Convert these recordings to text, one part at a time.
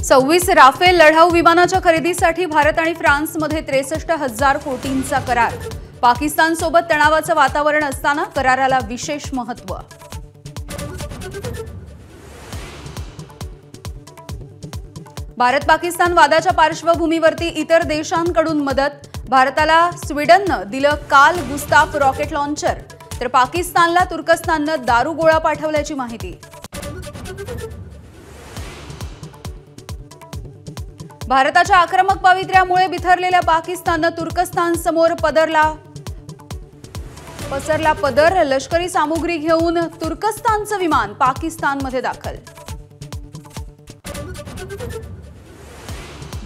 26 Rafale लढाऊ विमानाच्या खरेदीसाठी भारत आणि फ्रान्समध्ये 63,000 कोटींचा करार। पाकिस्तानसोबत तणावाचं वातावरण असताना कराराला विशेष महत्त्व। भारत पाकिस्तान वादाच्या पार्श्वभूमीवरती इतर देशांकडून मदत। भारताला स्वीडननं दिलं काल गुस्ताफ रॉकेट लॉन्चर, तर पाकिस्तानला तुर्कस्ताननं दारुगोळा पाठवल्याची माहिती। भारताच्या आक्रमक पवित्र्यामुळे बिथरलेल्या पाकिस्ताननं तुर्कस्तान समोर पसरला पदर। लष्करी सामुग्री घेऊन तुर्कस्तानचं विमान पाकिस्तानमध्ये दाखल।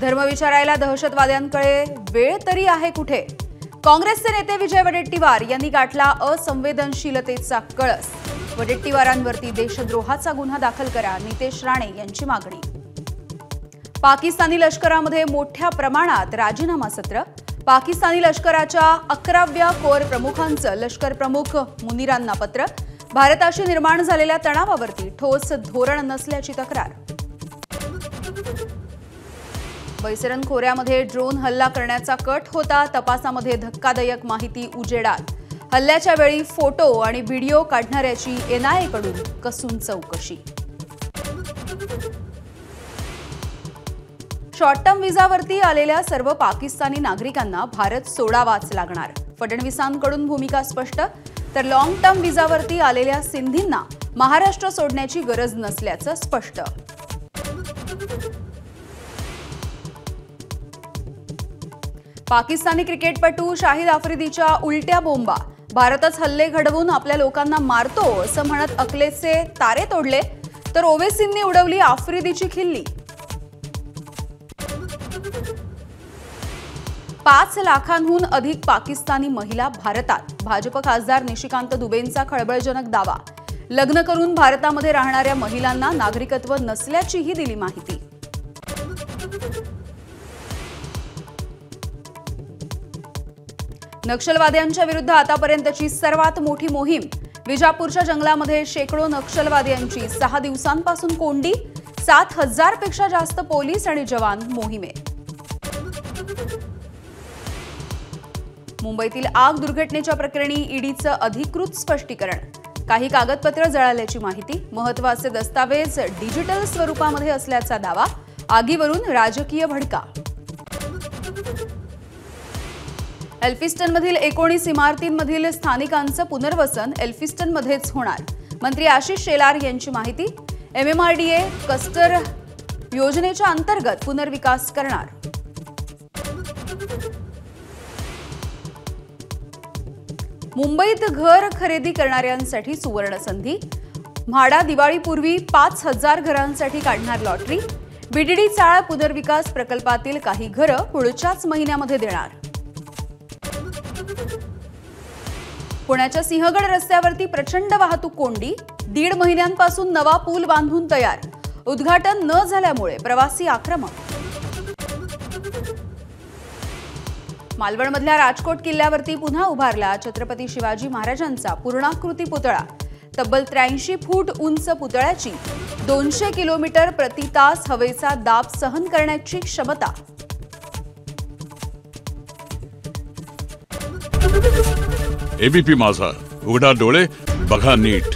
धर्म विचारायला दहशतवाद्यांकडे वेळ तरी आहे कुठे? काँग्रेसचे नेते विजय वडेट्टीवार यांनी गाठला असंवेदनशीलतेचा कळस। वडेट्टीवारांवरती देशद्रोहाचा गुन्हा दाखल करा, नितेश राणे यांची मागणी। पाकिस्तानी लष्करामध्ये मोठ्या प्रमाणात राजीनामा सत्र। पाकिस्तानी लष्कराच्या 11व्या कोर प्रमुखांचं लष्कर प्रमुख मुनीरांना पत्र। भारताशी निर्माण झालेल्या तणावावरती ठोस धोरण नसल्याची तक्रार। बैसरन खोऱ्यामध्ये ड्रोन हल्ला करण्याचा कट होता। तपासामध्ये धक्कादायक माहिती उजेडात। हल्ल्याच्या वेळी फोटो आणि व्हिडिओ काढणाऱ्याची एनआयएकडून कसून चौकशी। शॉर्ट टर्म व्हिसावरती आलेल्या सर्व पाकिस्तानी नागरिकांना भारत सोडावाच लागणार। फडणवीसांकडून भूमिका स्पष्ट, तर लॉंग टर्म व्हिसावरती आलेल्या सिंधींना महाराष्ट्र सोडण्याची गरज नसल्याचं स्पष्ट। पाकिस्तानी क्रिकेटपटू शाहिद आफ्रिदीच्या उलट्या बोंबा। भारतच हल्ले घडवून आपल्या लोकांना मारतो असं म्हणत अकलेचे तारे तोडले, तर ओवेसींनी उडवली आफ्रिदीची खिल्ली। 5 लाखांहून अधिक पाकिस्तानी महिला भारतात। भाजप खासदार निशिकांत दुबेंचा खळबळजनक दावा। लग्न करून भारतामध्ये राहणाऱ्या महिलांना नागरिकत्व नसल्याचीही दिली माहिती। नक्षलवाद्यांच्या विरुद्ध आतापर्यंतची सर्वात मोठी मोहीम। विजापूरच्या जंगलामध्ये शेकडो नक्षलवाद्यांची 6 दिवसांपासून कोंडी। 7,000 पेक्षा जास्त पोलीस आणि जवान मोहिमेत। मुंबईतील आग दुर्घटनेच्या प्रकरणी ईडीचं अधिकृत स्पष्टीकरण। काही कागदपत्र जळाल्याची माहिती। महत्त्वाचे दस्तावेज डिजिटल स्वरूपामध्ये असल्याचा दावा। आगीवरून राजकीय भडका। एल्फिस्टनमधील 19 इमारतींमधील स्थानिकांचं पुनर्वसन एल्फिस्टनमध्येच होणार। मंत्री आशिष शेलार यांची माहिती। MMRDA क्लस्टर योजनेच्या अंतर्गत पुनर्विकास करणार। मुंबईत घर खरेदी करणाऱ्यांसाठी सुवर्ण संधी। म्हाडा दिवाळीपूर्वी 5,000 घरांसाठी काढणार लॉटरी। BDD चाळ पुनर्विकास प्रकल्पातील काही घरं पुढच्याच महिन्यामध्ये देणार। पुण्याच्या सिंहगड रस्त्यावरती प्रचंड वाहतूक कोंडी। 1.5 महिन्यांपासून नवा पूल बांधून तयार। उद्घाटन न झाल्यामुळे प्रवासी आक्रमक। मालवणमधल्या राजकोट किल्ल्यावरती पुन्हा उभारला छत्रपती शिवाजी महाराजांचा पूर्णाकृती पुतळा। तब्बल 83 फूट उंच पुतळ्याची 200 किलोमीटर प्रति तास हवेचा दाब सहन करण्याची क्षमता। ABP माझा, उघडा डोळे बघा नीट।